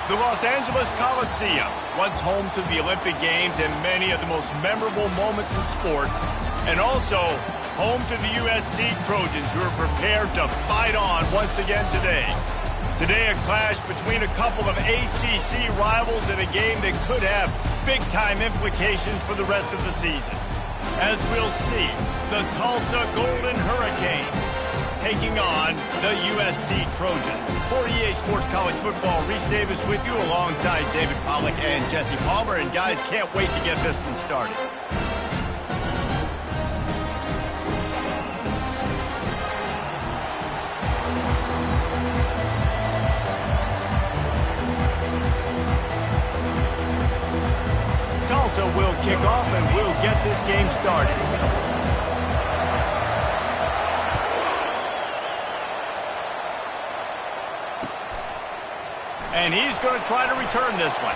The Los Angeles Coliseum, once home to the Olympic Games and many of the most memorable moments in sports, and also home to the USC Trojans, who are prepared to fight on once again today. Today, a clash between a couple of ACC rivals in a game that could have big-time implications for the rest of the season. As we'll see, the Tulsa Golden Hurricane taking on the USC Trojans. For EA Sports College Football, Reese Davis with you alongside David Pollack and Jesse Palmer. And guys, can't wait to get this one started. Tulsa will kick off and we'll get this game started. And he's going to try to return this one.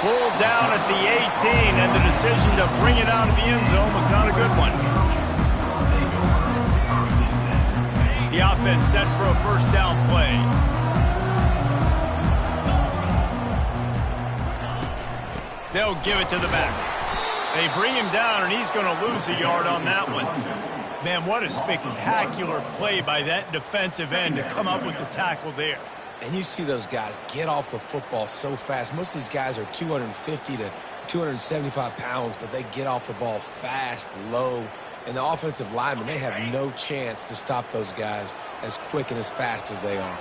Pulled down at the 18, and the decision to bring it out of the end zone was not a good one. The offense set for a first down play. They'll give it to the back. They bring him down, and he's going to lose a yard on that one. Man, what a spectacular play by that defensive end to come up with the tackle there. And you see those guys get off the football so fast. Most of these guys are 250 to 275 pounds, but they get off the ball fast, low. And the offensive linemen, they have no chance to stop those guys as quick and as fast as they are.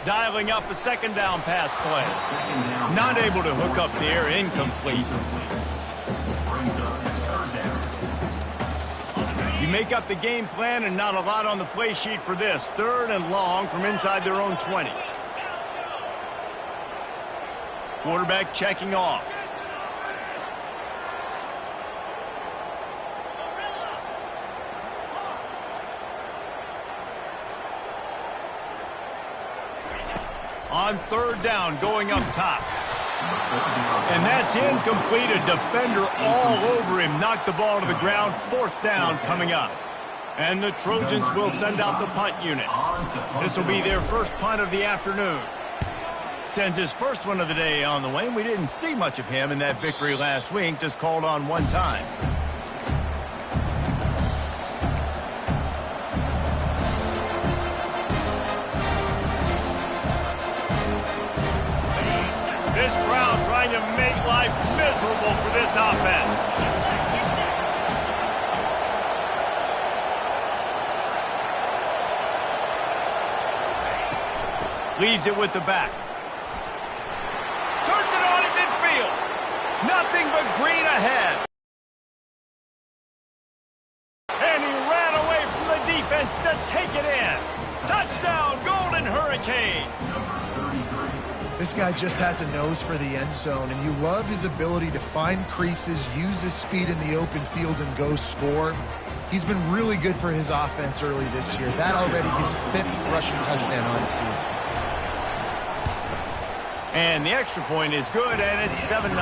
Dialing up a second down pass play. Not able to hook up there, incomplete. You make up the game plan and not a lot on the play sheet for this. 3rd and long from inside their own 20. Quarterback checking off. On 3rd down, going up top. And that's incomplete. A defender all over him. Knocked the ball to the ground. 4th down coming up. And the Trojans will send out the punt unit. This will be their first punt of the afternoon. Sends his first one of the day on the way. We didn't see much of him in that victory last week. Just called on one time. This crowd trying to make life miserable for this offense. Leaves it with the back. Turns it on in midfield. Nothing but green ahead. And he ran away from the defense to take it in. Touchdown, Golden Hurricane. This guy just has a nose for the end zone, and you love his ability to find creases, use his speed in the open field, and go score. He's been really good for his offense early this year. That already his 5th rushing touchdown on the season. And the extra point is good, and it's 7-0.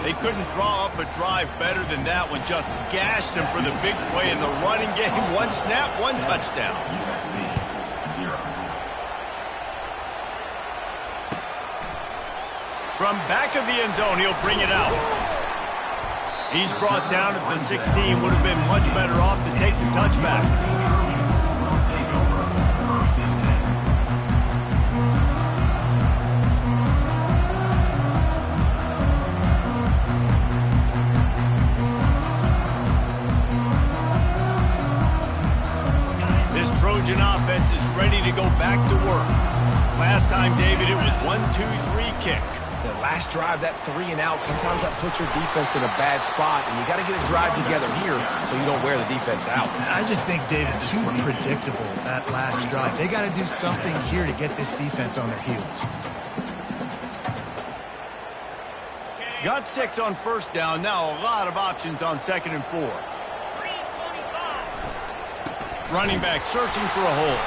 They couldn't draw up a drive better than that one. Just gashed them for the big play in the running game. 1 snap, 1 touchdown. From back of the end zone, he'll bring it out. He's brought down at the 16. Would have been much better off to take the touchback. This Trojan offense is ready to go back to work. Last time, David, it was 1-2-3 kick. The last drive, that 3 and out, sometimes that puts your defense in a bad spot, and you got to get a drive together here so you don't wear the defense out. I just think, David, too predictable that last drive. They got to do something here to get this defense on their heels. Got 6 on 1st down. Now a lot of options on 2nd and 4. Running back searching for a hole.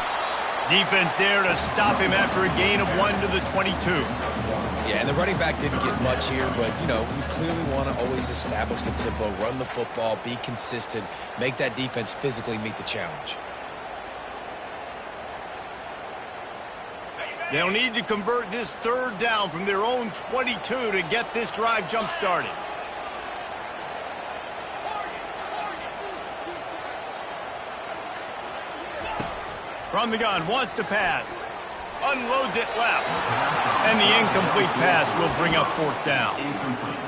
Defense there to stop him after a gain of 1 to the 22. Yeah, and the running back didn't get much here, but, you know, you clearly want to always establish the tempo, run the football, be consistent, make that defense physically meet the challenge. They'll need to convert this 3rd down from their own 22 to get this drive jump-started. From the gun, wants to pass. Unloads it left. And the incomplete pass will bring up 4th down.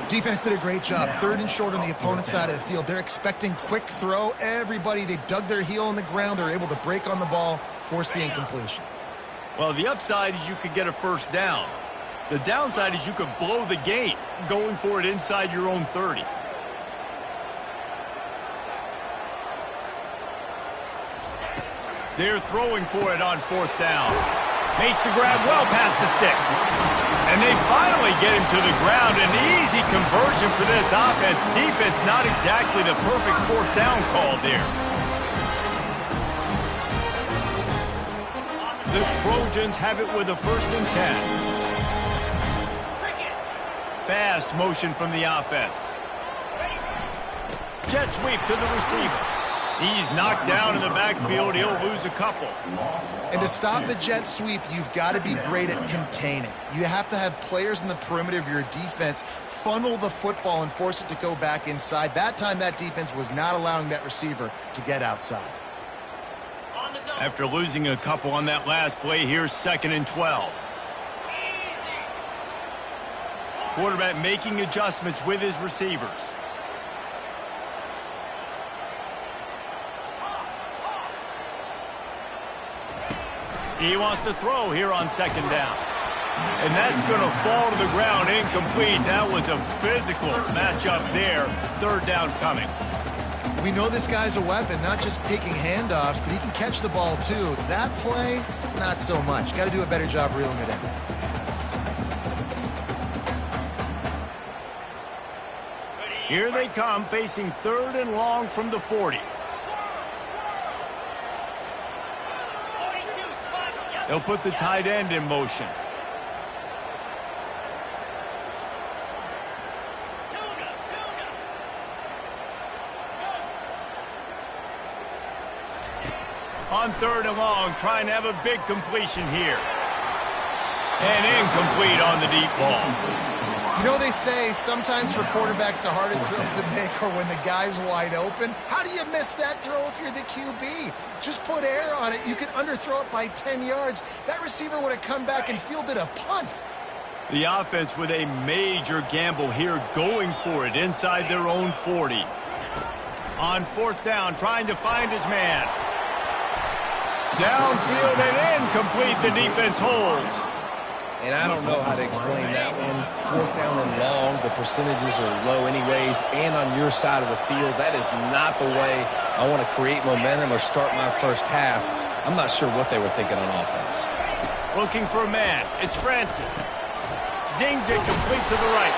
Defense did a great job. 3rd and short on the opponent's side of the field. They're expecting quick throw. Everybody, they dug their heel in the ground. They're able to break on the ball, force the incompletion. Well, the upside is you could get a 1st down. The downside is you could blow the gate going for it inside your own 30. They're throwing for it on 4th down. Makes the grab well past the sticks. And they finally get him to the ground. An easy conversion for this offense. Defense not exactly the perfect 4th down call there. The Trojans have it with a 1st and 10. Fast motion from the offense. Jet sweep to the receiver. He's knocked down in the backfield. He'll lose a couple. And to stop the jet sweep, you've got to be great at containing. You have to have players in the perimeter of your defense funnel the football and force it to go back inside. That time, that defense was not allowing that receiver to get outside. After losing a couple on that last play, here's 2nd and 12. Quarterback making adjustments with his receivers. He wants to throw here on 2nd down. And that's going to fall to the ground, incomplete. That was a physical matchup there. 3rd down coming. We know this guy's a weapon, not just taking handoffs, but he can catch the ball too. That play, not so much. Got to do a better job reeling it in. Here they come, facing 3rd and long from the 40. They'll put the tight end in motion. On 3rd and long, trying to have a big completion here. And incomplete on the deep ball. You know, they say sometimes for quarterbacks the hardest throws to make are when the guy's wide open. How do you miss that throw if you're the QB? Just put air on it. You can underthrow it by 10 yards. That receiver would have come back and fielded a punt. The offense with a major gamble here, going for it inside their own 40. On 4th down, trying to find his man. Downfield and incomplete. The defense holds. And I don't know how to explain that one. 4th down and long, the percentages are low anyways, and on your side of the field, that is not the way I want to create momentum or start my first half. I'm not sure what they were thinking on offense. Looking for a man. It's Francis. Zings it complete to the right.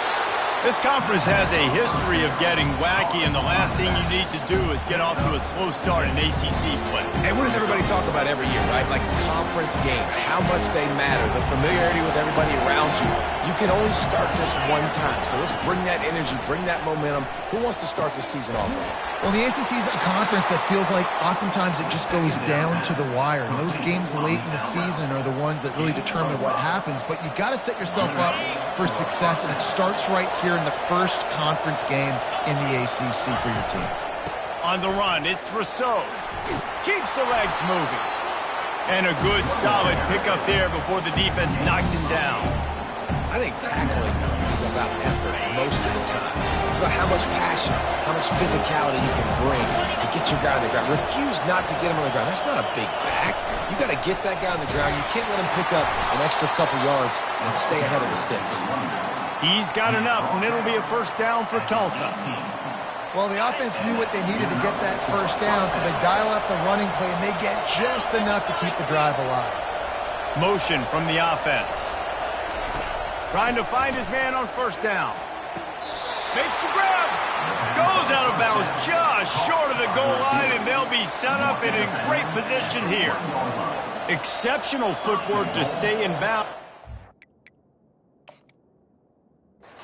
This conference has a history of getting wacky, and the last thing you need to do is get off to a slow start in ACC play. And what does everybody talk about every year, right? Like conference games, how much they matter, the familiarity with everybody around you. You can only start this one time, so let's bring that energy, bring that momentum. Who wants to start this season off right? Well, the ACC is a conference that feels like oftentimes it just goes down to the wire. And those games late in the season are the ones that really determine what happens. But you've got to set yourself up for success, and it starts right here in the first conference game in the ACC for your team. On the run, it's Rousseau. Keeps the legs moving. And a good, solid pickup there before the defense knocks him down. I think tackling is about effort most of the time. It's about how much passion, how much physicality you can bring to get your guy on the ground. Refuse not to get him on the ground. That's not a big back. You got to get that guy on the ground. You can't let him pick up an extra couple yards and stay ahead of the sticks. He's got enough, and it'll be a 1st down for Tulsa. Well, the offense knew what they needed to get that 1st down, so they dial up the running play, and they get just enough to keep the drive alive. Motion from the offense. Trying to find his man on 1st down. Makes the grab. Goes out of bounds just short of the goal line, and they'll be set up in a great position here. Exceptional footwork to stay in bounds.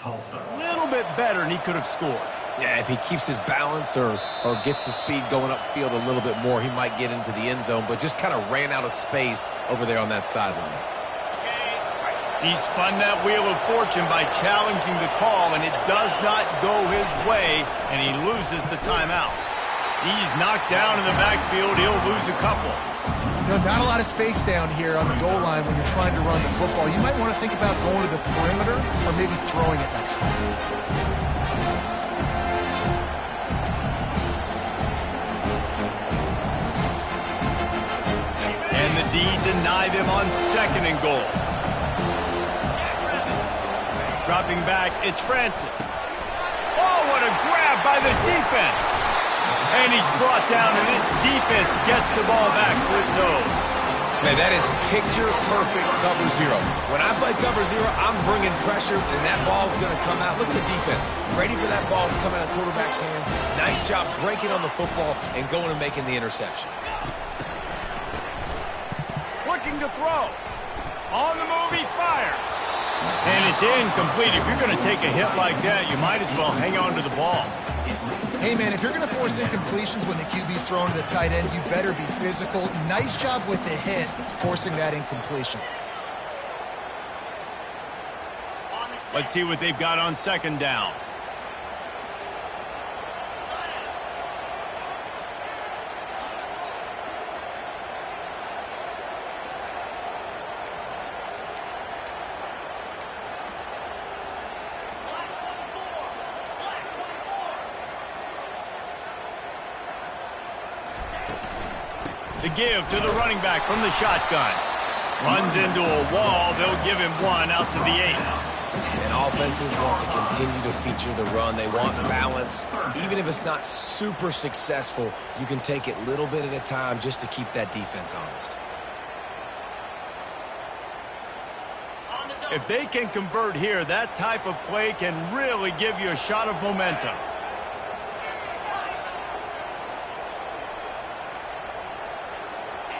A little bit better and he could have scored. Yeah, if he keeps his balance or gets the speed going upfield a little bit more, he might get into the end zone, but just kind of ran out of space over there on that sideline. He spun that wheel of fortune by challenging the call, and it does not go his way, and he loses the timeout. He's knocked down in the backfield. He'll lose a couple. You know, not a lot of space down here on the goal line when you're trying to run the football. You might want to think about going to the perimeter or maybe throwing it next time. And the D deny them on 2nd and goal. Dropping back, it's Francis. Oh, what a grab by the defense. And he's brought down, and this defense gets the ball back for its own. Man, that is picture-perfect cover zero. When I play cover zero, I'm bringing pressure, and that ball's going to come out. Look at the defense. Ready for that ball to come out of the quarterback's hand. Nice job breaking on the football and going and making the interception. Looking to throw. On the move, he fires. And it's incomplete. If you're going to take a hit like that, you might as well hang on to the ball. Hey, man, if you're going to force incompletions when the QB's throwing to the tight end, you better be physical. Nice job with the hit, forcing that incompletion. Let's see what they've got on 2nd down. The give to the running back from the shotgun. Runs into a wall. They'll give him one out to the 8. And offenses want to continue to feature the run. They want balance. Even if it's not super successful, you can take it little bit at a time just to keep that defense honest. If they can convert here, that type of play can really give you a shot of momentum.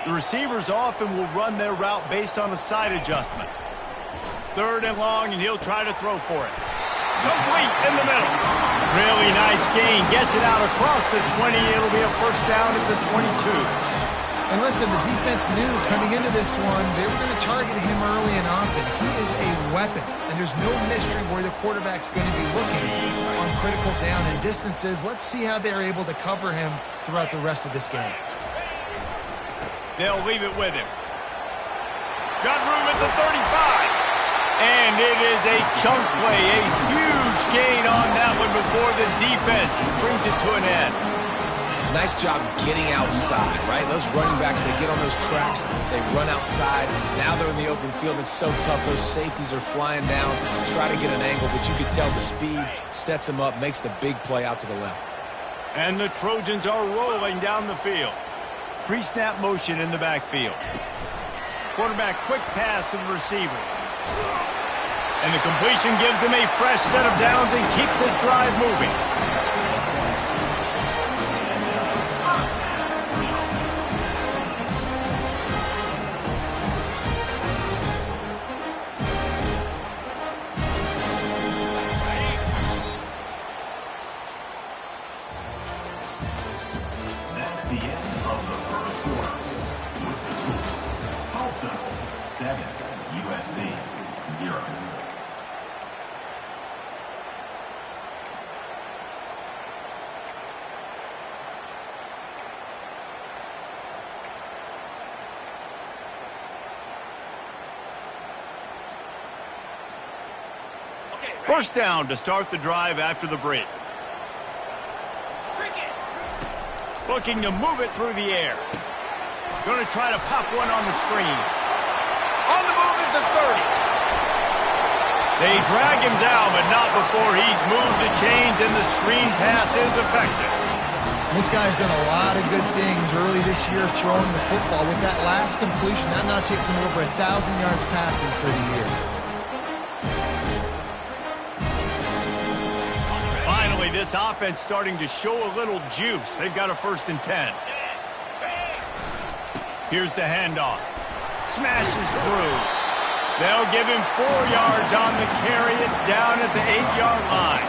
The receivers often will run their route based on a side adjustment. 3rd and long, and he'll try to throw for it. Complete in the middle. Really nice gain. Gets it out across the 20. It'll be a first down at the 22. And listen, the defense knew coming into this one, they were going to target him early and often. He is a weapon, and there's no mystery where the quarterback's going to be looking on critical down and distances. Let's see how they're able to cover him throughout the rest of this game. They'll leave it with him. Got room at the 35. And it is a chunk play, a huge gain on that one before the defense brings it to an end. Nice job getting outside, right? Those running backs, they get on those tracks, they run outside. Now they're in the open field. It's so tough. Those safeties are flying down, try to get an angle, but you can tell the speed sets them up, makes the big play out to the left. And the Trojans are rolling down the field. Pre-snap motion in the backfield. Quarterback quick pass to the receiver. And the completion gives him a fresh set of downs and keeps this drive moving. That's the end of the first quarter. With the score, Tulsa 7, USC 0. First down to start the drive after the break. Looking to move it through the air. Going to try to pop one on the screen. On the move at the 30. They drag him down, but not before he's moved the chains, and the screen pass is effective. This guy's done a lot of good things early this year throwing the football. With that last completion, that now takes him over 1,000 yards passing for the year. Finally, this offense starting to show a little juice. They've got a 1st and 10. Here's the handoff. smashes through. They'll give him 4 yards on the carry. It's down at the 8-yard line.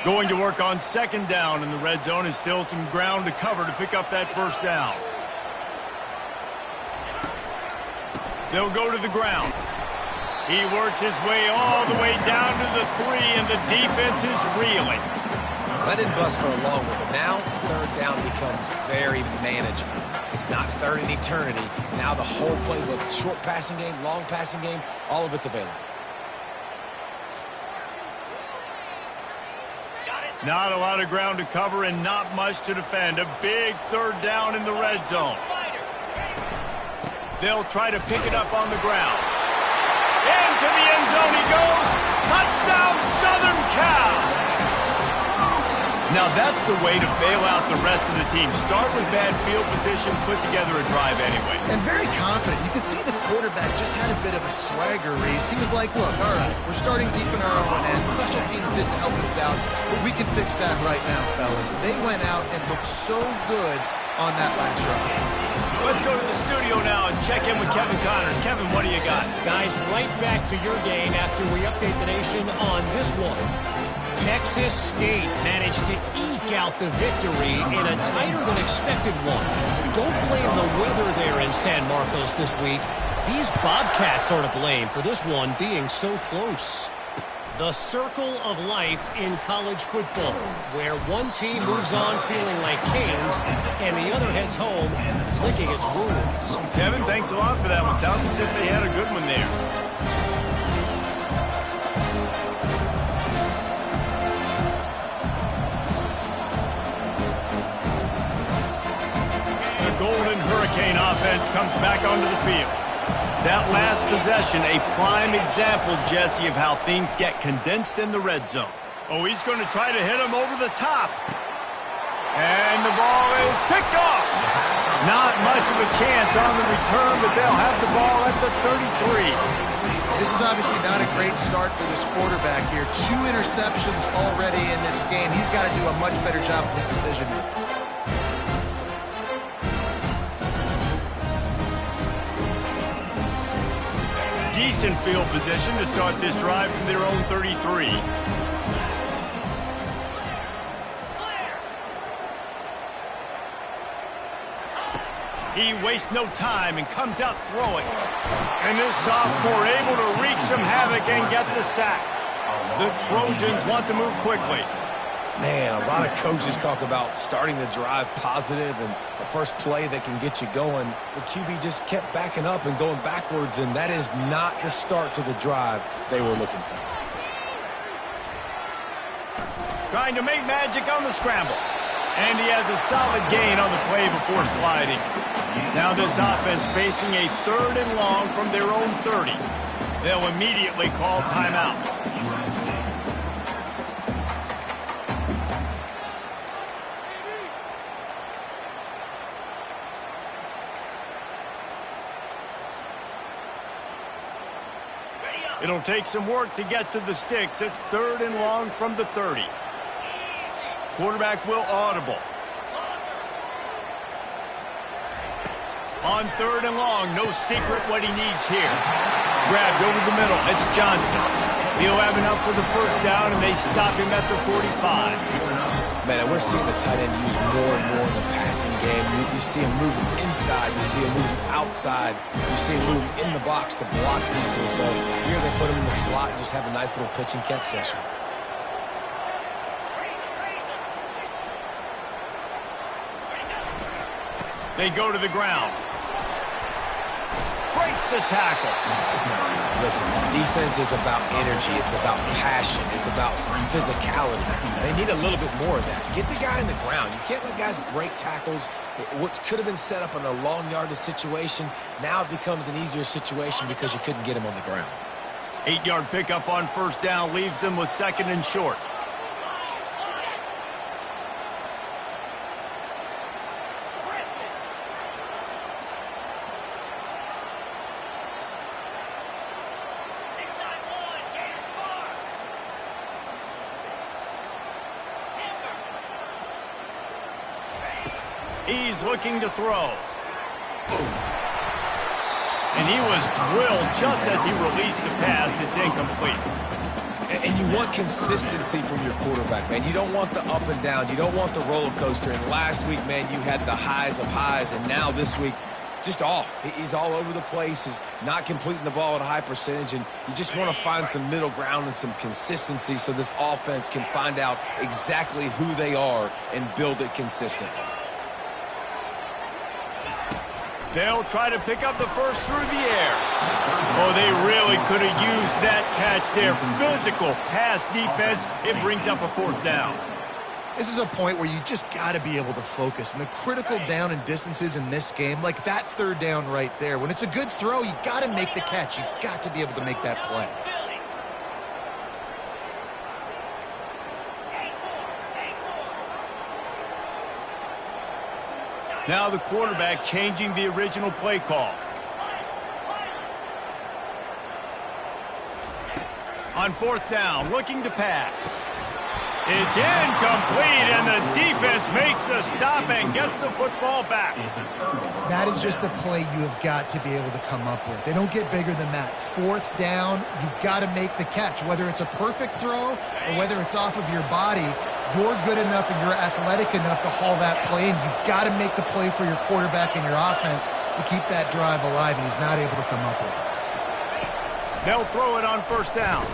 Going to work on 2nd down in the red zone, and still some ground to cover to pick up that 1st down. They'll go to the ground. He works his way all the way down to the 3, and the defense is reeling. That didn't bust for a long one, but now 3rd down becomes very manageable. It's not 3rd in eternity. Now the whole playbook, short passing game, long passing game, all of it's available. Not a lot of ground to cover and not much to defend. A big 3rd down in the red zone. They'll try to pick it up on the ground. Into the end zone he goes. Touchdown, Southern Cal. Now that's the way to bail out the rest of the team. Start with bad field position, put together a drive anyway. And very confident. You could see the quarterback just had a bit of a swagger, Reese. He was like, look, all right, we're starting deep in our own end. Special teams didn't help us out, but we can fix that right now, fellas. They went out and looked so good on that last drive. Let's go to the studio now and check in with Kevin Connors. Kevin, what do you got? Guys, right back to your game after we update the nation on this one. Texas State managed to eke out the victory in a tighter-than-expected one. Don't blame the weather there in San Marcos this week. These Bobcats are to blame for this one being so close. The circle of life in college football, where one team moves on feeling like kings and the other heads home licking its wounds. Kevin, thanks a lot for that one. Sounds as if they had a good one there. The Golden Hurricane offense comes back onto the field. That last possession, a prime example, Jesse, of how things get condensed in the red zone. Oh, he's going to try to hit him over the top. And the ball is picked off. Not much of a chance on the return, but they'll have the ball at the 33. This is obviously not a great start for this quarterback here. 2 interceptions already in this game. He's got to do a much better job with his decision making. Decent field position to start this drive from their own 33. He wastes no time and comes out throwing. And this sophomore able to wreak some havoc and get the sack. The Trojans want to move quickly. Man, a lot of coaches talk about starting the drive positive and the first play that can get you going. The QB just kept backing up and going backwards, and that is not the start to the drive they were looking for. Trying to make magic on the scramble. And he has a solid gain on the play before sliding. Now this offense facing a 3rd and long from their own 30. They'll immediately call timeout. It'll take some work to get to the sticks. It's 3rd and long from the 30. Quarterback will audible. On 3rd and long, no secret what he needs here. Grabbed over the middle. It's Johnson. He'll have enough for the 1st down, and they stop him at the 45. Man, we're seeing the tight end used more and more in the passing game. You see him moving inside. You see him moving outside. You see him moving in the box to block people. So here they put him in the slot and just have a nice little pitch and catch session. They go to the ground. Breaks the tackle. Listen, defense is about energy. It's about passion. It's about physicality. They need a little bit more of that. Get the guy in the ground. You can't let guys break tackles. What could have been set up in a long yardage situation, now it becomes an easier situation because you couldn't get him on the ground. 8-yard pickup on 1st down leaves them with 2nd and short. He's looking to throw. And he was drilled just as he released the pass. It's incomplete. And you want consistency from your quarterback, man. You don't want the up and down. You don't want the roller coaster. And last week, man, you had the highs of highs. And now this week, just off. He's all over the place. He's not completing the ball at a high percentage. And you just want to find some middle ground and some consistency so this offense can find out exactly who they are and build it consistently. They'll try to pick up the first through the air. Oh, they really could have used that catch there. Physical pass defense. It brings up a fourth down. This is a point where you just got to be able to focus. And the critical down and distances in this game, like that third down right there, when it's a good throw, you got to make the catch. You've got to be able to make that play. Now the quarterback changing the original play call. On fourth down, looking to pass. It's incomplete, and the defense makes a stop and gets the football back. That is just a play you have got to be able to come up with. They don't get bigger than that. Fourth down, you've got to make the catch. Whether it's a perfect throw or whether it's off of your body, you're good enough and you're athletic enough to haul that play in. You've got to make the play for your quarterback and your offense to keep that drive alive, and he's not able to come up with it. They'll throw it on first down.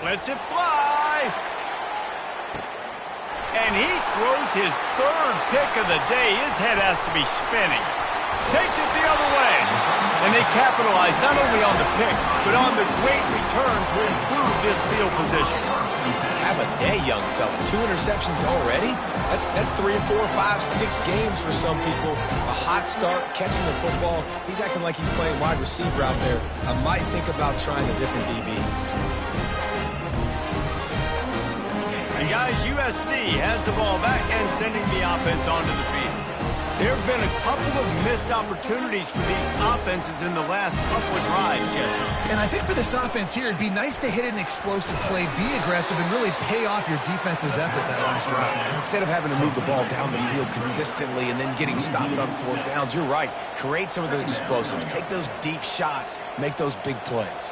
Lets it fly. And he throws his third pick of the day. His head has to be spinning. Takes it the other way. And they capitalize not only on the pick, but on the great return to improve this field position. Have a day, young fella. 2 interceptions already? That's 3 or 4 or 5, 6 games for some people. A hot start, catching the football. He's acting like he's playing wide receiver out there. I might think about trying a different DB. And guys, USC has the ball back and sending the offense onto the field. There have been a couple of missed opportunities for these offenses in the last couple of drives, Jesse. And I think for this offense here, it'd be nice to hit an explosive play, be aggressive, and really pay off your defense's effort that last drive. And instead of having to move the ball down the field consistently and then getting stopped on fourth downs, you're right. Create some of the explosives. Take those deep shots. Make those big plays.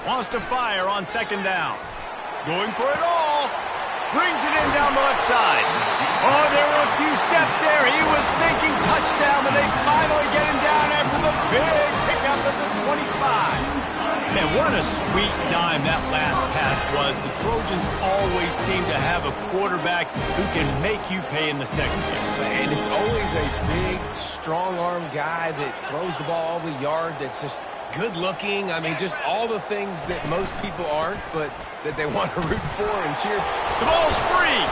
Wants to fire on second down. Going for it all. Brings it in down the left side. Oh, there were a few steps there. He was thinking touchdown, but they finally get him down after the big pickup at the 25. And what a sweet dime that last pass was. The Trojans always seem to have a quarterback who can make you pay in the second half. And it's always a big, strong-arm guy that throws the ball all the yard that's just good looking. I mean, just all the things that most people aren't, but that they want to root for and cheer. The ball's free.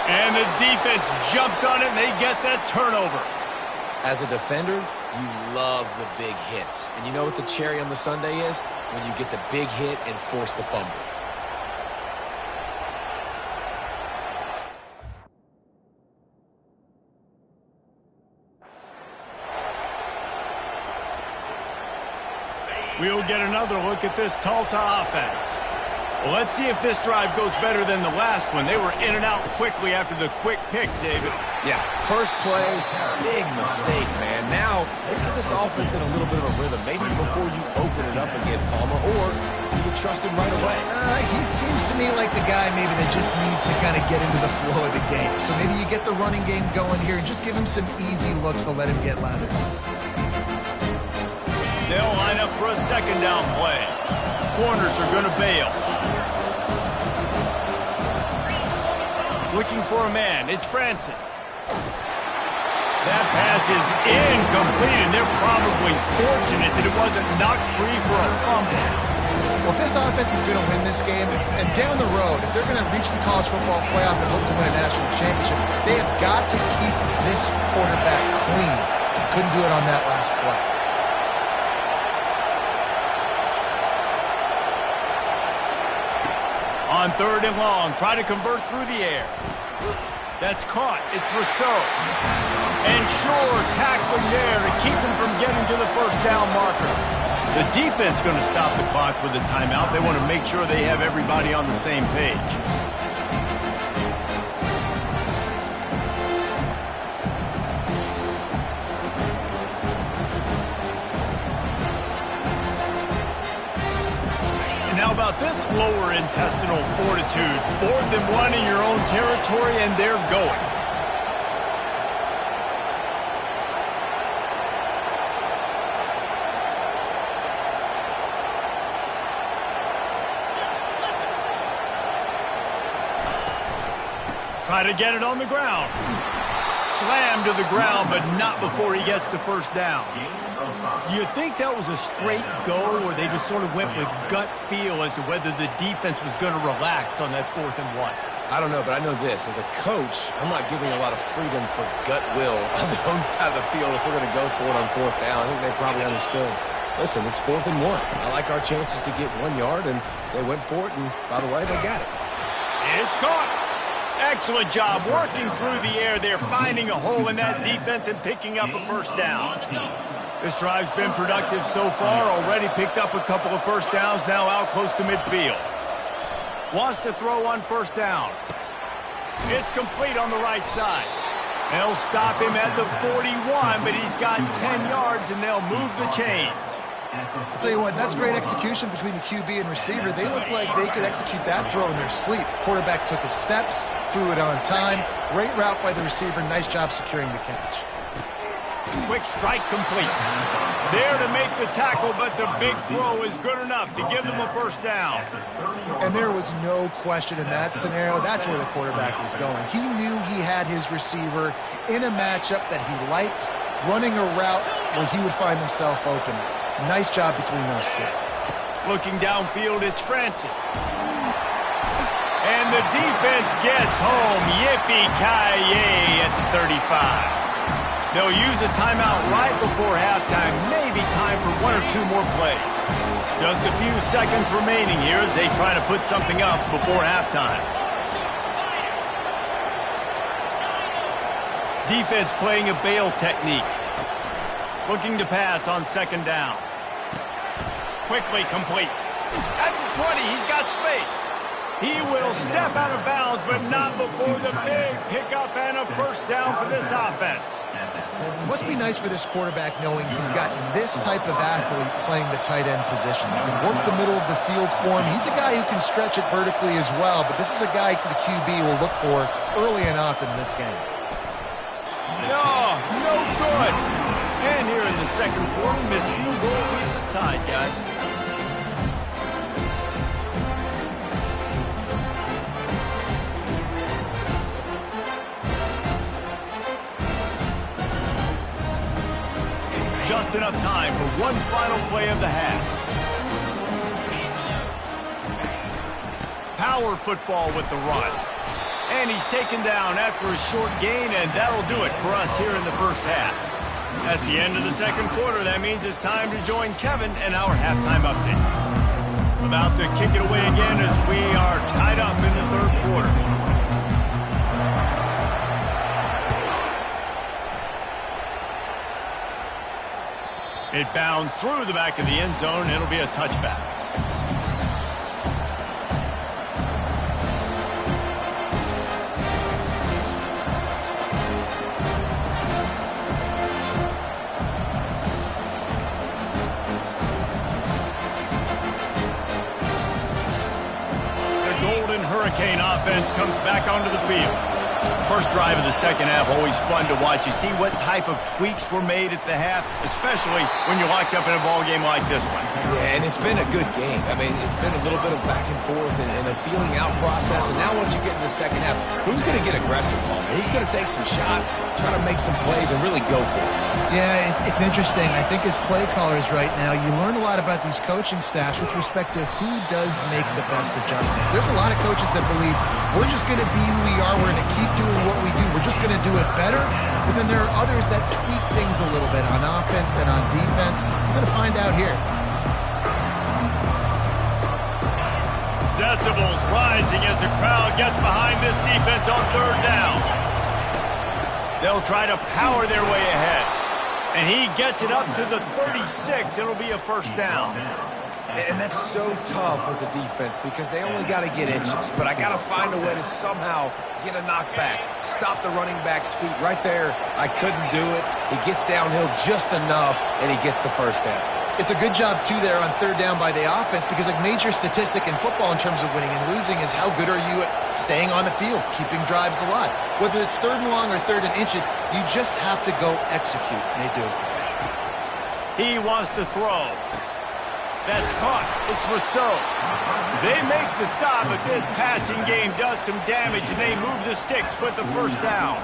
And the defense jumps on it, and they get that turnover. As a defender, you love the big hits. And you know what the cherry on the sundae is? When you get the big hit and force the fumble. We'll get another look at this Tulsa offense. Well, let's see if this drive goes better than the last one. They were in and out quickly after the quick pick, David. Yeah, first play, big mistake, man. Now, let's get this offense in a little bit of a rhythm. Maybe before you open it up again, Palmer, or you can trust him right away. He seems to me like the guy maybe that just needs to kind of get into the flow of the game. So maybe you get the running game going here and just give him some easy looks to let him get lathered. They'll line up for a second down play. Corners are going to bail. Looking for a man. It's Francis. That pass is incomplete, and they're probably fortunate that it wasn't knocked free for a fumble. Well, if this offense is going to win this game, and down the road, if they're going to reach the college football playoff and hope to win a national championship, they have got to keep this quarterback clean. Couldn't do it on that last play. On third and long, try to convert through the air. That's caught. It's Rousseau. And Shore tackling there to keep him from getting to the first down marker. The defense going to stop the clock with a timeout. They want to make sure they have everybody on the same page. How about this lower intestinal fortitude? 4th and 1 in your own territory, and they're going. Try to get it on the ground. Slam to the ground, but not before he gets the first down. Do you think that was a straight go, or they just sort of went with gut feel as to whether the defense was going to relax on that 4th and 1? I don't know, but I know this. As a coach, I'm not giving a lot of freedom for gut will on their own side of the field if we're going to go for it on 4th down. I think they probably understood. Listen, it's 4th and 1. I like our chances to get 1 yard, and they went for it, and by the way, they got it. It's caught. Excellent job working through the air there, finding a hole in that defense and picking up a first down. This drive's been productive so far, already picked up a couple of first downs, now out close to midfield. Wants to throw on first down. It's complete on the right side. They'll stop him at the 41, but he's got 10 yards, and they'll move the chains. I'll tell you what, that's great execution between the QB and receiver. They look like they could execute that throw in their sleep. Quarterback took his steps, threw it on time. Great route by the receiver. Nice job securing the catch. Quick strike complete. There to make the tackle, but the big throw is good enough to give them a first down. And there was no question in that scenario. That's where the quarterback was going. He knew he had his receiver in a matchup that he liked, running a route where he would find himself open. Nice job between those two. Looking downfield, it's Francis. And the defense gets home. Yippee-ki-yay at the 35. They'll use a timeout right before halftime, maybe time for 1 or 2 more plays. Just a few seconds remaining here as they try to put something up before halftime. Defense playing a bail technique. Looking to pass on 2nd down. Quickly complete. At the 20, he's got space. He will step out of bounds, but not before the big pickup and a first down for this offense. Must be nice for this quarterback knowing he's got this type of athlete playing the tight end position. He can work the middle of the field for him. He's a guy who can stretch it vertically as well, but this is a guy the QB will look for early and often in this game. No good. And here in the second quarter, missed field goal leaves us tied, guys. Just enough time for one final play of the half. Power football with the run. And he's taken down after a short gain, and that'll do it for us here in the first half. That's the end of the second quarter. That means it's time to join Kevin and our halftime update. About to kick it away again as we are tied up in the third quarter. It bounds through the back of the end zone. It'll be a touchback. The Golden Hurricane offense comes back onto the field. First drive of the second half, always fun to watch. You see what type of tweaks were made at the half, especially when you're locked up in a ball game like this one. Yeah, and it's been a good game. I mean, it's been a little bit of back and forth and a feeling out process. And now once you get in the second half, who's going to get aggressive, Paul? Who's going to take some shots, try to make some plays, and really go for it? Yeah, it's interesting. I think as play callers right now, you learn a lot about these coaching staffs with respect to who does make the best adjustments. There's a lot of coaches that believe we're just going to be who we are. We're going to keep doing what we do. We're just going to do it better. But then there are others that tweak things a little bit on offense and on defense. We're going to find out here. Decibels rising as the crowd gets behind this defense on third down. They'll try to power their way ahead. And he gets it up to the 36. It'll be a first down. And that's so tough as a defense because they only got to get inches. But I got to find a way to somehow get a knockback, stop the running back's feet right there. I couldn't do it. He gets downhill just enough, and he gets the first down. It's a good job, too, there on third down by the offense because a major statistic in football in terms of winning and losing is how good are you at staying on the field, keeping drives alive. Whether it's third and long or third and inches, you just have to go execute, and they do it. He wants to throw. That's caught. It's Rousseau. They make the stop, but this passing game does some damage, and they move the sticks with the first down.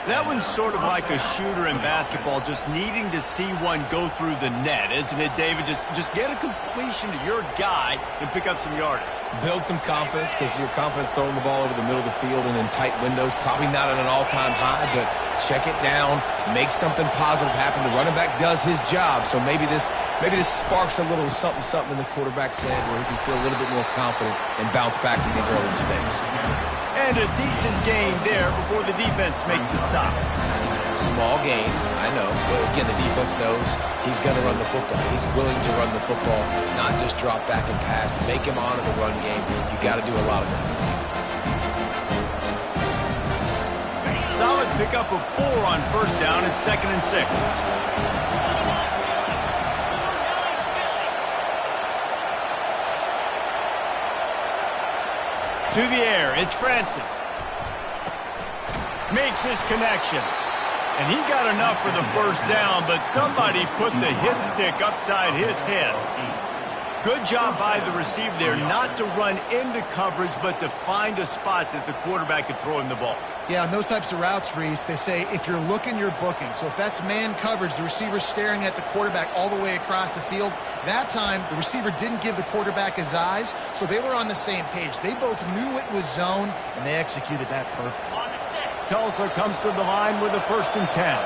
That one's sort of like a shooter in basketball, just needing to see one go through the net, isn't it, David? Just get a completion to your guy and pick up some yardage. Build some confidence because your confidence throwing the ball over the middle of the field and in tight windows, probably not at an all-time high, but check it down, make something positive happen. The running back does his job, so maybe this sparks a little something in the quarterback's head where he can feel a little bit more confident and bounce back from these early mistakes. And a decent gain there before the defense makes the stop. Small gain, I know. But again, the defense knows he's going to run the football. He's willing to run the football, not just drop back and pass. Make him honor the run game. You got to do a lot of this. Solid pickup of 4 on first down and 2nd and 6. To the air, it's Francis. Makes his connection. And he got enough for the first down, but somebody put the hit stick upside his head. Good job by the receiver there not to run into coverage, but to find a spot that the quarterback could throw him the ball. Yeah, on those types of routes, Reese, they say if you're looking, you're booking. So if that's man coverage, the receiver's staring at the quarterback all the way across the field. That time, the receiver didn't give the quarterback his eyes, so they were on the same page. They both knew it was zone, and they executed that perfectly. Tulsa comes to the line with a 1st and 10.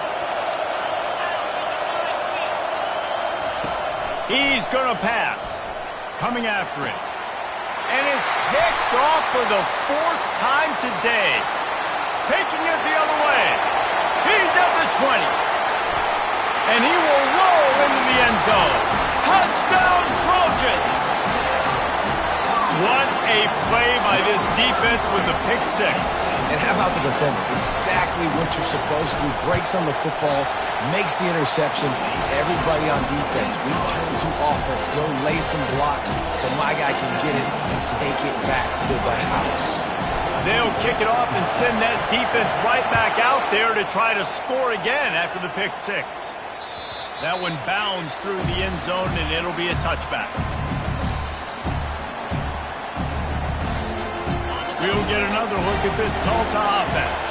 He's going to pass. Coming after him. And it's picked off for the 4th time today. Taking it the other way. He's at the 20. And he will roll into the end zone. Touchdown, Trojans! What a play by this defense with the pick 6. And how about the defender? Exactly what you're supposed to. Breaks on the football, makes the interception. Everybody on defense, we turn to offense. Go lay some blocks so my guy can get it and take it back to the house. They'll kick it off and send that defense right back out there to try to score again after the pick 6. That one bounds through the end zone, and it'll be a touchback. We'll get another look at this Tulsa offense.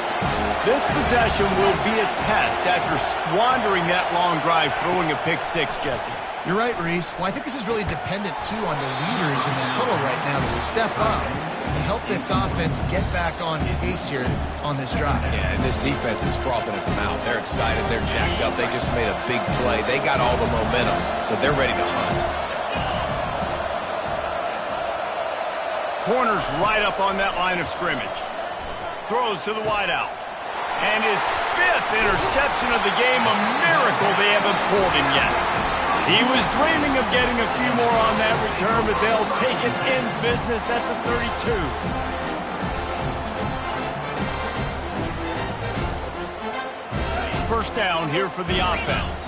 This possession will be a test after squandering that long drive throwing a pick 6, Jesse. You're right, Reese. Well, I think this is really dependent, too, on the leaders in this huddle right now to step up and help this offense get back on pace here on this drive. Yeah, and this defense is frothing at the mouth. They're excited. They're jacked up. They just made a big play. They got all the momentum, so they're ready to hunt. Corners right up on that line of scrimmage. Throws to the wideout. And his 5th interception of the game, a miracle they haven't pulled him yet. He was dreaming of getting a few more on that return, but they'll take it in business at the 32. First down here for the offense.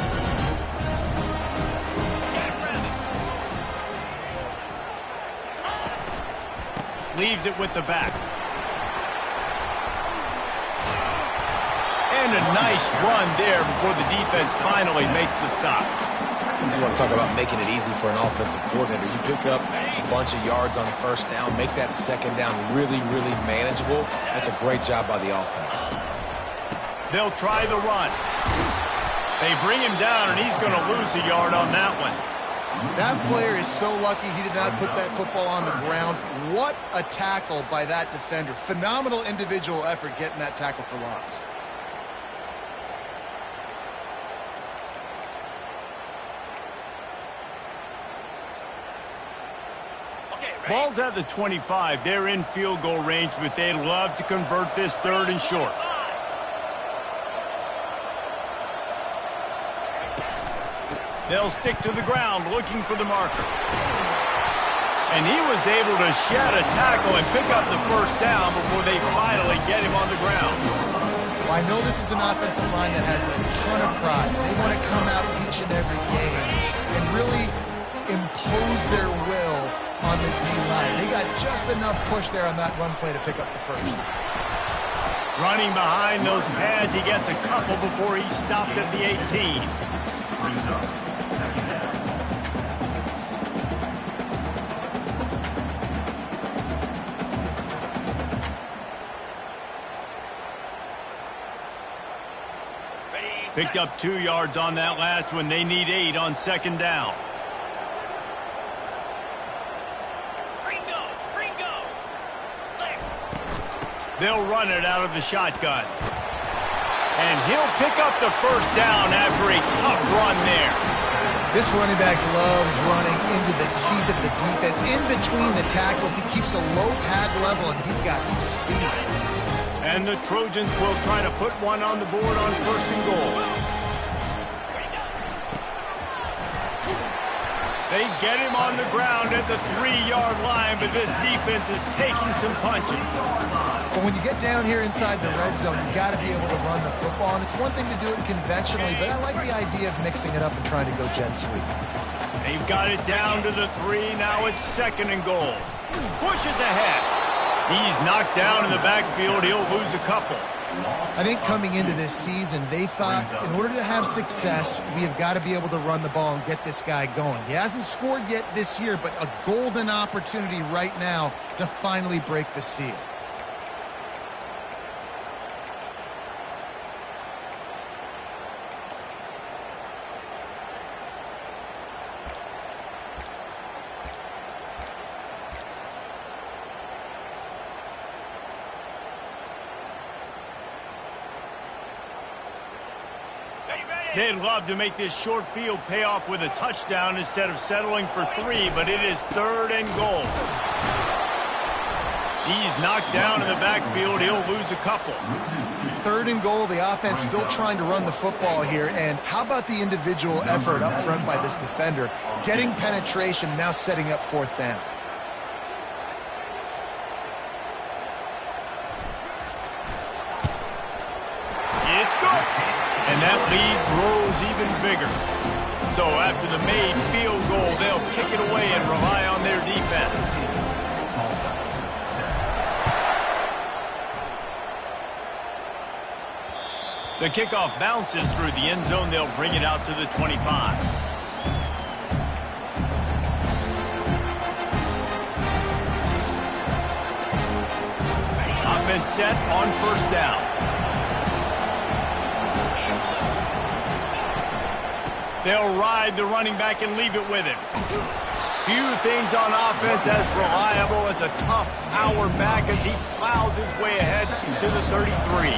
Leaves it with the back. And a nice run there before the defense finally makes the stop. You want to talk about making it easy for an offensive coordinator. You pick up a bunch of yards on first down, make that second down really, really manageable. That's a great job by the offense. They'll try the run. They bring him down, and he's going to lose a yard on that one. That player is so lucky he did not put that football on the ground. What a tackle by that defender. Phenomenal individual effort getting that tackle for loss. Ball's at the 25. They're in field goal range, but they'd love to convert this 3rd and short. They'll stick to the ground looking for the marker. And he was able to shed a tackle and pick up the first down before they finally get him on the ground. Well, I know this is an offensive line that has a ton of pride. They want to come out each and every game and really impose their will on the D-line. They got just enough push there on that run play to pick up the first. Running behind those pads, he gets a couple before he stopped at the 18. Brings up second down. Picked up 2 yards on that last one. They need 8 on second down. They'll run it out of the shotgun. And he'll pick up the first down after a tough run there. This running back loves running into the teeth of the defense. In between the tackles, he keeps a low pad level, and he's got some speed. And the Trojans will try to put one on the board on first and goal. They get him on the ground at the 3-yard line, but this defense is taking some punches. But when you get down here inside the red zone, you got to be able to run the football. And it's one thing to do it conventionally, but I like the idea of mixing it up and trying to go jet sweep. They've got it down to the 3. Now it's second and goal. Pushes ahead. He's knocked down in the backfield. He'll lose a couple. I think coming into this season, they thought in order to have success, we have got to be able to run the ball and get this guy going. He hasn't scored yet this year, but a golden opportunity right now to finally break the seal. They'd love to make this short field pay off with a touchdown instead of settling for 3, but it is third and goal. He's knocked down in the backfield. He'll lose a couple. Third and goal, the offense still trying to run the football here. And how about the individual effort up front by this defender? Getting penetration, now setting up fourth down. It's good. And that lead grows even bigger. So after the made field goal, they'll kick it away and rely on their defense. The kickoff bounces through the end zone. They'll bring it out to the 25. Offense set on first down. They'll ride the running back and leave it with him. Few things on offense as reliable as a tough power back as he plows his way ahead to the 33.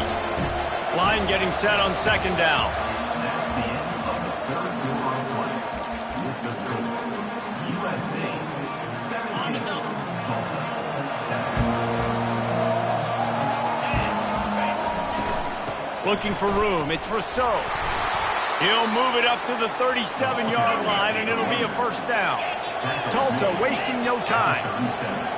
Line getting set on second down. That's the end of the third quarter of play. With the score, USC 17, Tulsa 7. Looking for room. It's Rousseau. He'll move it up to the 37-yard line, and it'll be a first down. Tulsa wasting no time.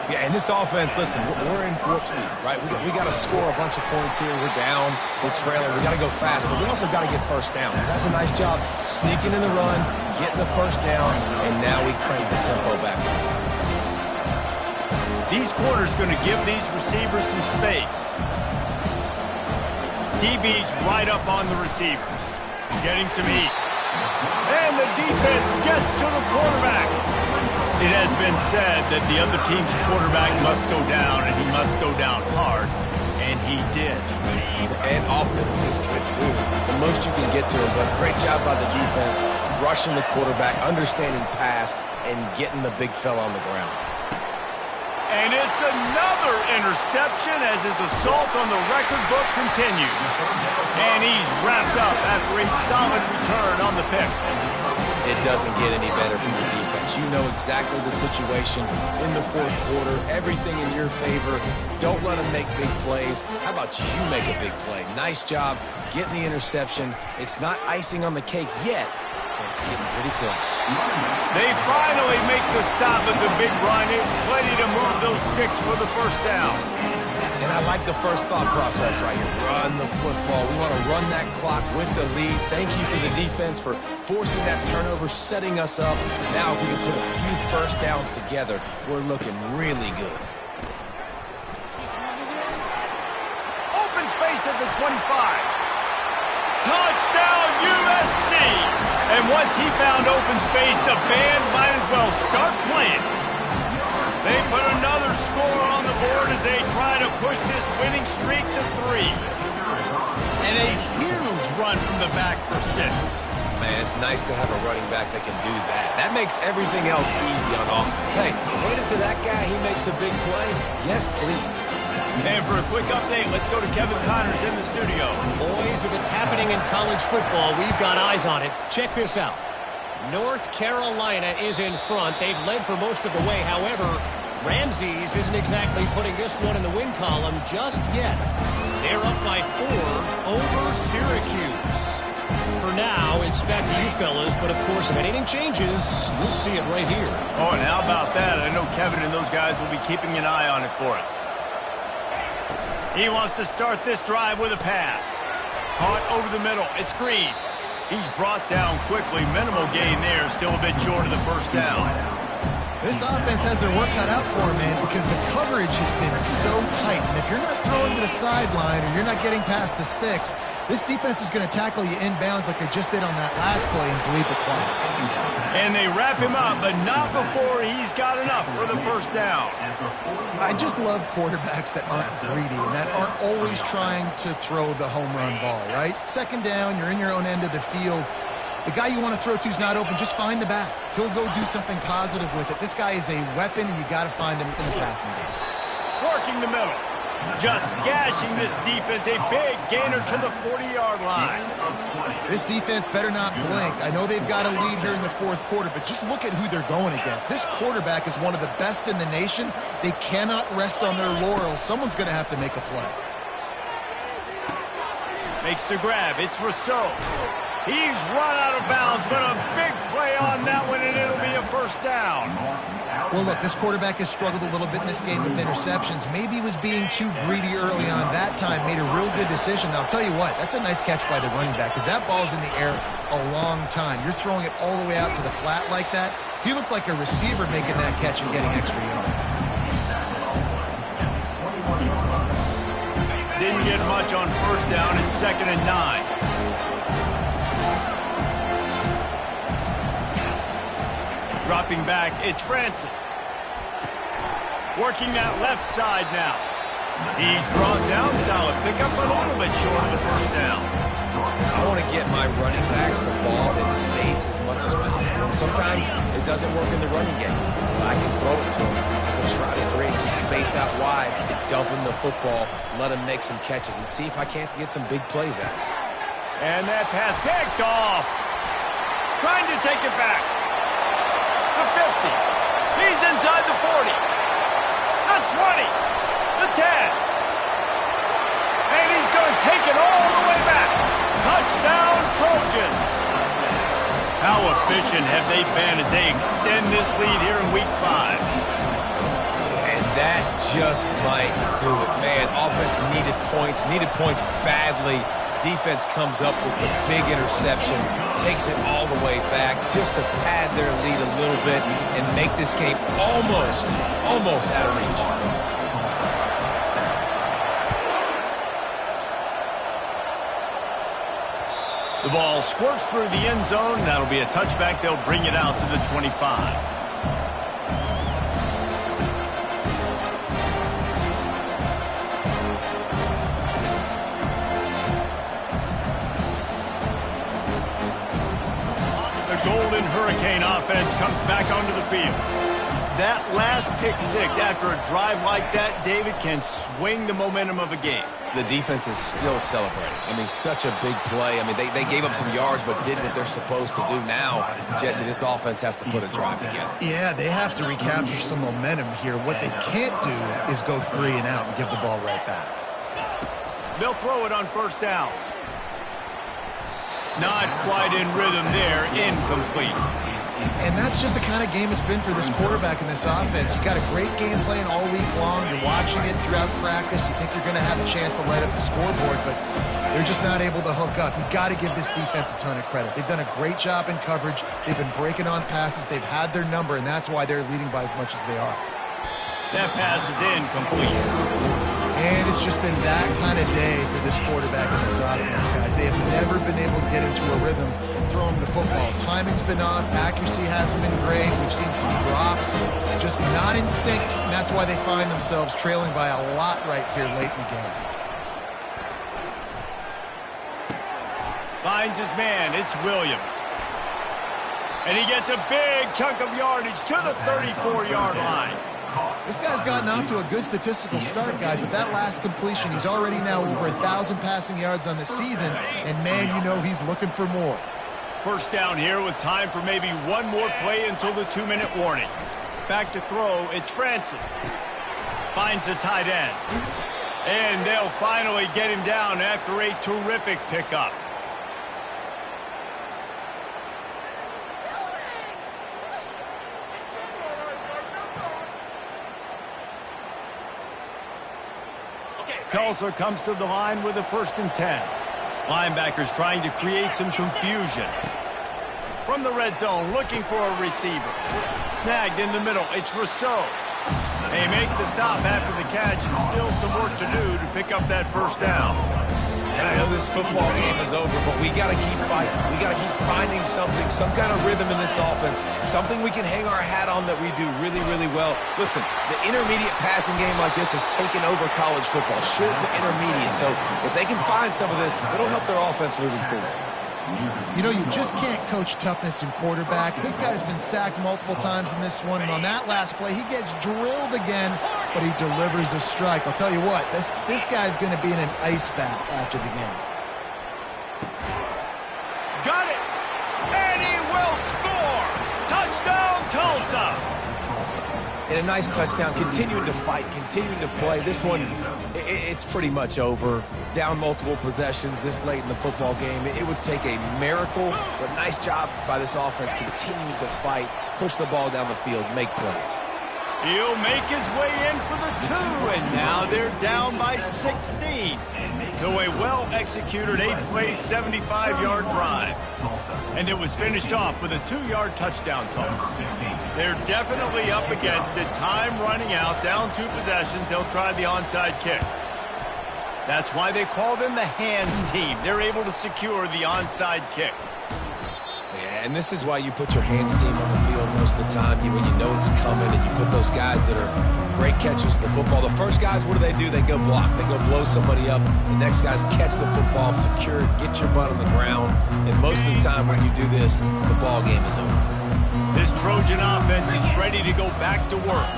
Yeah, and this offense, listen, we're in warp speed, right? We got to score a bunch of points here. We're down. We're trailing. We got to go fast, but we also got to get first down. And that's a nice job sneaking in the run, getting the first down, and now we crank the tempo back up. These corners going to give these receivers some space. DB's right up on the receivers. Getting some heat. And the defense gets to the quarterback. It has been said that the other team's quarterback must go down, and he must go down hard. And he did. And often is good, too. The most you can get to him, but great job by the defense, rushing the quarterback, understanding pass, and getting the big fella on the ground. And it's another interception as his assault on the record book continues. And he's wrapped up after a solid return on the pick. It doesn't get any better for the defense. You know exactly the situation in the fourth quarter. Everything in your favor. Don't let them make big plays. How about you make a big play? Nice job getting the interception. It's not icing on the cake yet, It's getting pretty close. They finally make the stop at the big run. It's plenty to move those sticks for the first down. And I like the first thought process right here. Run the football. We want to run that clock with the lead. Thank you to the defense for forcing that turnover, setting us up. Now if we can put a few first downs together, we're looking really good. Open space at the 25. Touchdown USC! And once he found open space, the band might as well start playing. They put another score on the board as they try to push this winning streak to 3. And a huge run from the back for 6. Man, it's nice to have a running back that can do that. That makes everything else easy on offense. Hey, hand it to that guy, he makes a big play. Yes, please. And for a quick update, let's go to Kevin Connors in the studio. Boys, if it's happening in college football, we've got eyes on it. Check this out. North Carolina is in front. They've led for most of the way. However, Ramses isn't exactly putting this one in the win column just yet. They're up by 4 over Syracuse. For now, it's back to you fellas, but of course, if anything changes, you'll see it right here. Oh, and how about that? I know Kevin and those guys will be keeping an eye on it for us. He wants to start this drive with a pass. Caught over the middle. It's Green. He's brought down quickly. Minimal gain there. Still a bit short of the first down. This offense has their work cut out for them, man, because the coverage has been so tight. And if you're not throwing to the sideline or you're not getting past the sticks, this defense is going to tackle you inbounds like they just did on that last play and bleed the clock. And they wrap him up, but not before he's got enough for the first down. I just love quarterbacks that aren't greedy and that aren't always trying to throw the home run ball, right? Second down, you're in your own end of the field. The guy you want to throw to is not open. Just find the back. He'll go do something positive with it. This guy is a weapon, and you got to find him in the passing game. Working the middle. Just gashing this defense. A big gainer to the 40-yard line. This defense better not blink. I know they've got a lead here in the fourth quarter, but just look at who they're going against. This quarterback is one of the best in the nation. They cannot rest on their laurels. Someone's going to have to make a play. Makes the grab. It's Rousseau. He's run out of bounds, but a big play on that one, and it'll be a first down. Well, look, this quarterback has struggled a little bit in this game with interceptions. Maybe he was being too greedy early on. That time made a real good decision. Now, I'll tell you what, that's a nice catch by the running back because that ball's in the air a long time. You're throwing it all the way out to the flat like that. He looked like a receiver making that catch and getting extra yards. Didn't get much on first down. It's 2nd and 9. Dropping back, it's Francis. Working that left side now. He's brought down solid. Pick up a little bit short of the first down. I want to get my running backs the ball in space as much as possible. And sometimes it doesn't work in the running game. But I can throw it to them. I can try to create some space out wide, dump him the football, let him make some catches, and see if I can't get some big plays out of it. And that pass picked off. Trying to take it back. The 50. He's inside the 40. The 20. The 10. And he's going to take it all the way back. Touchdown, Trojans. How efficient have they been as they extend this lead here in Week 5? And that just might do it. Man, offense needed points badly. Defense comes up with the big interception, takes it all the way back just to pad their lead a little bit and make this game almost out of reach. The ball squirts through the end zone. That'll be a touchback. They'll bring it out to the 25. Golden Hurricane offense comes back onto the field. That last pick six after a drive like that, David, can swing the momentum of a game. The defense is still celebrating. I mean, such a big play. I mean, they gave up some yards but did what they're supposed to do. Now, Jesse, this offense has to put a drive together. Yeah, they have to recapture some momentum here. What they can't do is go 3 and out and give the ball right back. They'll throw it on first down. Not quite in rhythm there. Incomplete. And that's just the kind of game it's been for this quarterback in this offense. You got a great game plan all week long. You're watching it throughout practice. You think you're going to have a chance to light up the scoreboard, but they're just not able to hook up. You got to give this defense a ton of credit. They've done a great job in coverage. They've been breaking on passes. They've had their number, and that's why they're leading by as much as they are. That pass is incomplete. And it's just been that kind of day for this quarterback in this offense, guys. They have never been able to get into a rhythm throwing the football. Timing's been off. Accuracy hasn't been great. We've seen some drops. Just not in sync, and that's why they find themselves trailing by a lot right here late in the game. Finds his man. It's Williams. And he gets a big chunk of yardage to the 34-yard line. This guy's gotten off to a good statistical start, guys. With that last completion, he's already now over 1,000 passing yards on the season. And, man, you know he's looking for more. First down here with time for maybe one more play until the 2-minute warning. Back to throw, it's Francis. Finds the tight end. And they'll finally get him down after a terrific pickup. Tulsa comes to the line with a 1st and 10. Linebackers trying to create some confusion. From the red zone, looking for a receiver. Snagged in the middle, it's Rousseau. They make the stop after the catch, and still some work to do to pick up that 1st down. And I know this football game is over, but we got to keep fighting. We got to keep finding something, some kind of rhythm in this offense, something we can hang our hat on that we do really, really well. Listen, the intermediate passing game like this has taken over college football, short to intermediate. So if they can find some of this, it'll help their offense moving forward. You know, you just can't coach toughness in quarterbacks. This guy's been sacked multiple times in this one, and on that last play, he gets drilled again, but he delivers a strike. I'll tell you what, this guy's going to be in an ice bath after the game. Got it! And he will score! Touchdown, Tulsa! And a nice touchdown, continuing to fight, continuing to play. This one, it's pretty much over. Down multiple possessions this late in the football game. It would take a miracle, but nice job by this offense continuing to fight, push the ball down the field, make plays. He'll make his way in for the 2, and now they're down by 16. So a well-executed 8-play, 75-yard drive. And it was finished off with a 2-yard touchdown toss. They're definitely up against it. Time running out, down 2 possessions. They'll try the onside kick. That's why they call them the hands team. They're able to secure the onside kick. Yeah, and this is why you put your hands team on the field most of the time when you know it's coming, and you put those guys that are great catchers of the football. The first guys, what do? They go block. They go blow somebody up. The next guys catch the football, secure it, get your butt on the ground. And most of the time when you do this, the ball game is over. This Trojan offense is ready to go back to work.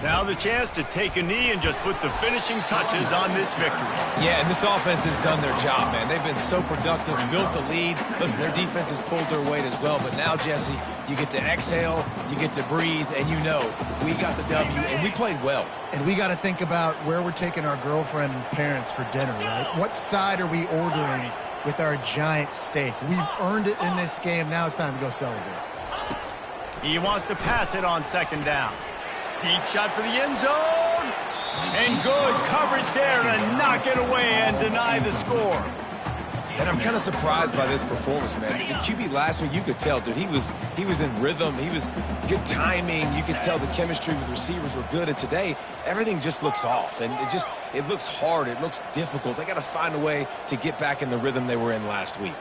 Now the chance to take a knee and just put the finishing touches on this victory. Yeah, and this offense has done their job, man. They've been so productive, built the lead. Listen, their defense has pulled their weight as well. But now, Jesse, you get to exhale, you get to breathe, and you know we got the W, and we played well. And we got to think about where we're taking our girlfriend and parents for dinner, right? What side are we ordering with our giant steak? We've earned it in this game. Now it's time to go celebrate. He wants to pass it on 2nd down. Deep shot for the end zone. And good coverage there to knock it away and deny the score. And I'm kind of surprised by this performance, man. The QB last week, you could tell, dude, he was in rhythm. He was good timing. You could tell the chemistry with receivers were good. And today, everything just looks off. And it looks hard. It looks difficult. They got to find a way to get back in the rhythm they were in last week.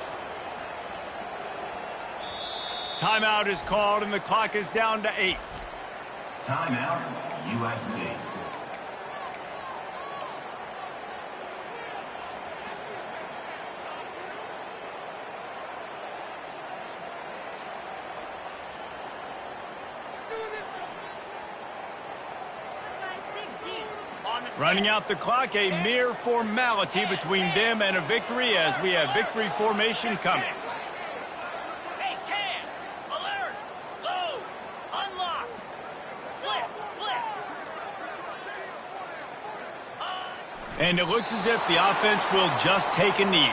Timeout is called, and the clock is down to 8. Timeout, USC. Running out the clock, a mere formality between them and a victory as we have victory formation coming. Hey, Cam! Alert! Low! Unlock! Flip! And it looks as if the offense will just take a knee.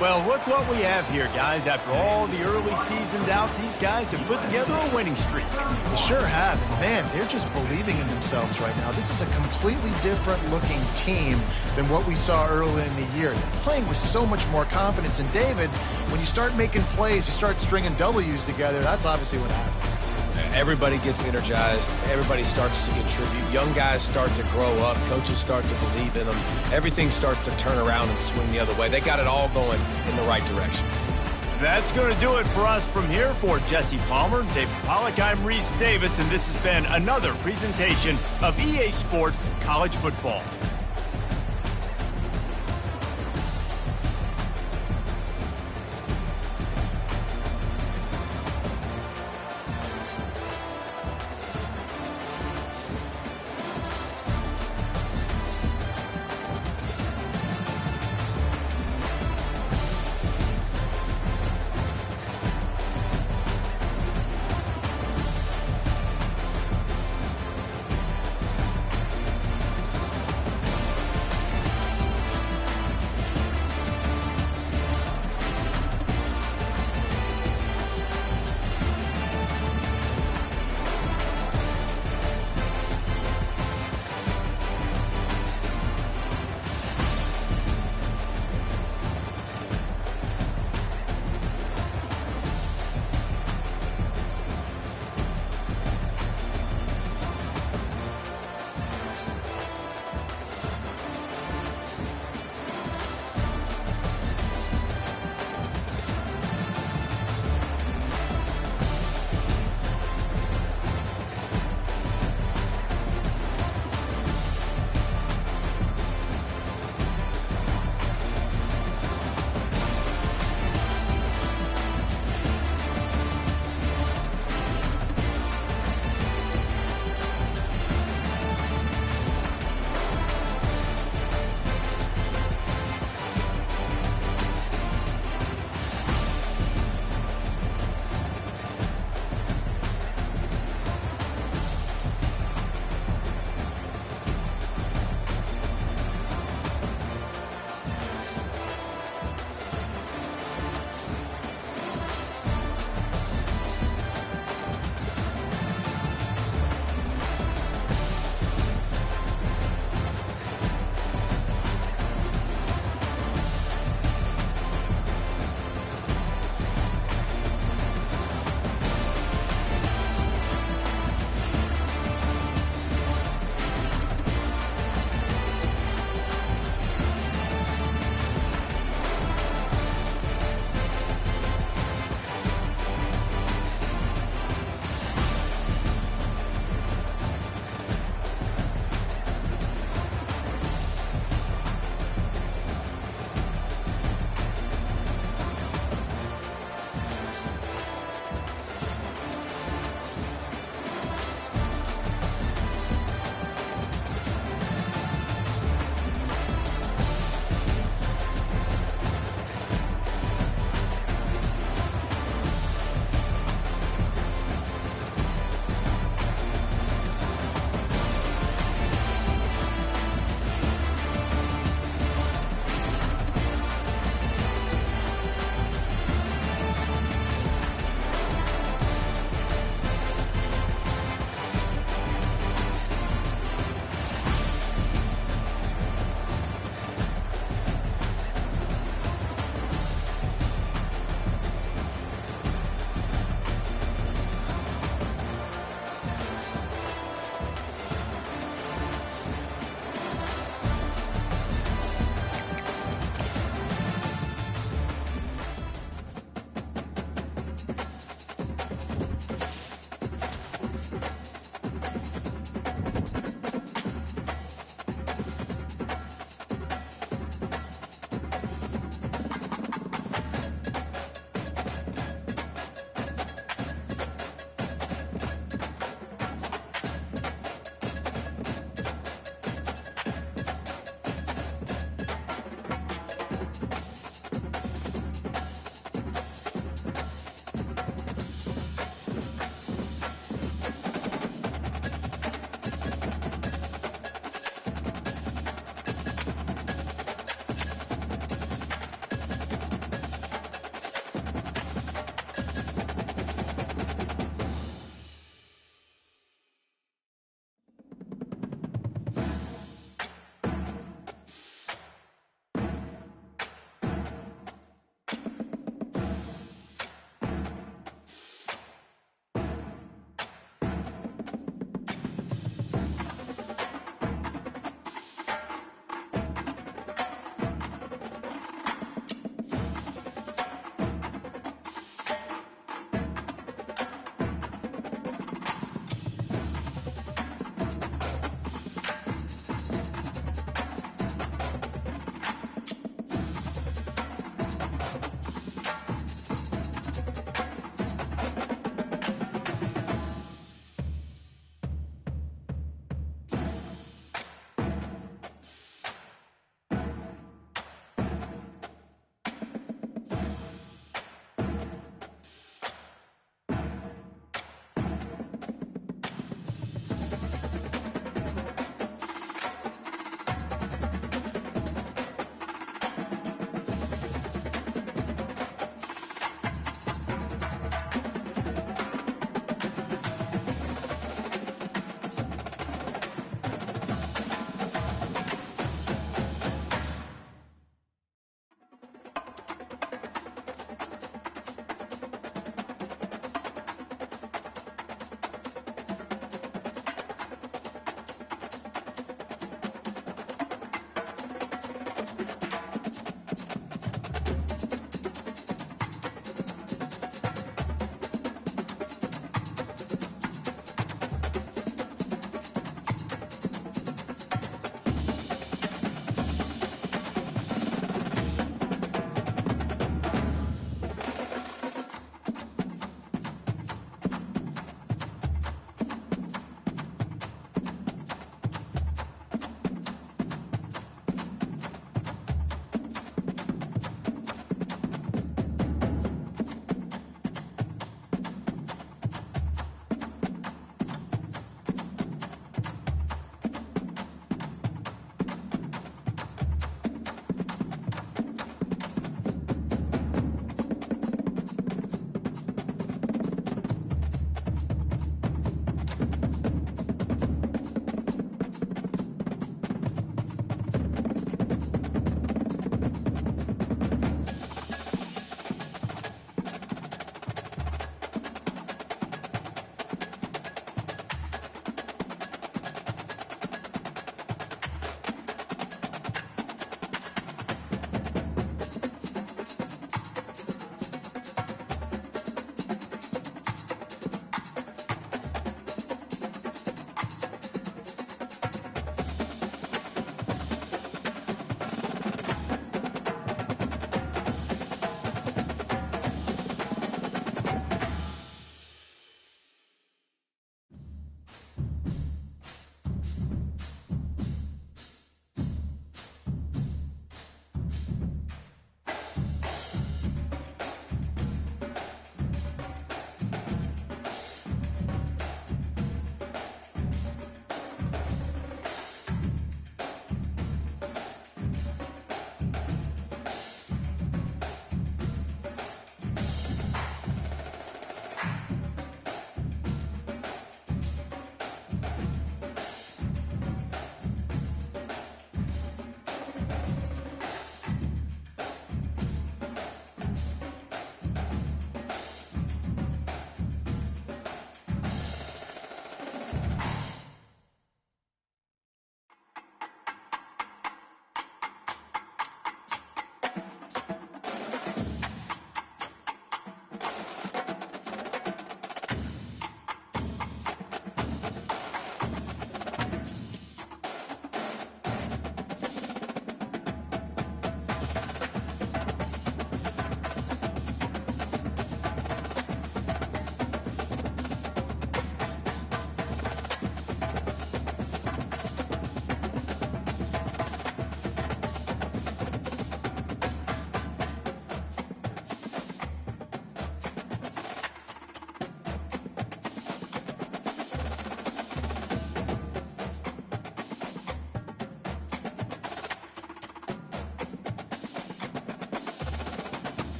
Well, look what we have here, guys. After all the early season doubts, these guys have put together a winning streak. They sure have. And man, they're just believing in themselves right now. This is a completely different looking team than what we saw early in the year. They're playing with so much more confidence. And David, when you start making plays, you start stringing W's together, that's obviously what happens. Everybody gets energized. Everybody starts to contribute. Young guys start to grow up. Coaches start to believe in them. Everything starts to turn around and swing the other way. They got it all going in the right direction. That's going to do it for us from here. For Jesse Palmer, David Pollack, I'm Reese Davis, and this has been another presentation of EA Sports College Football.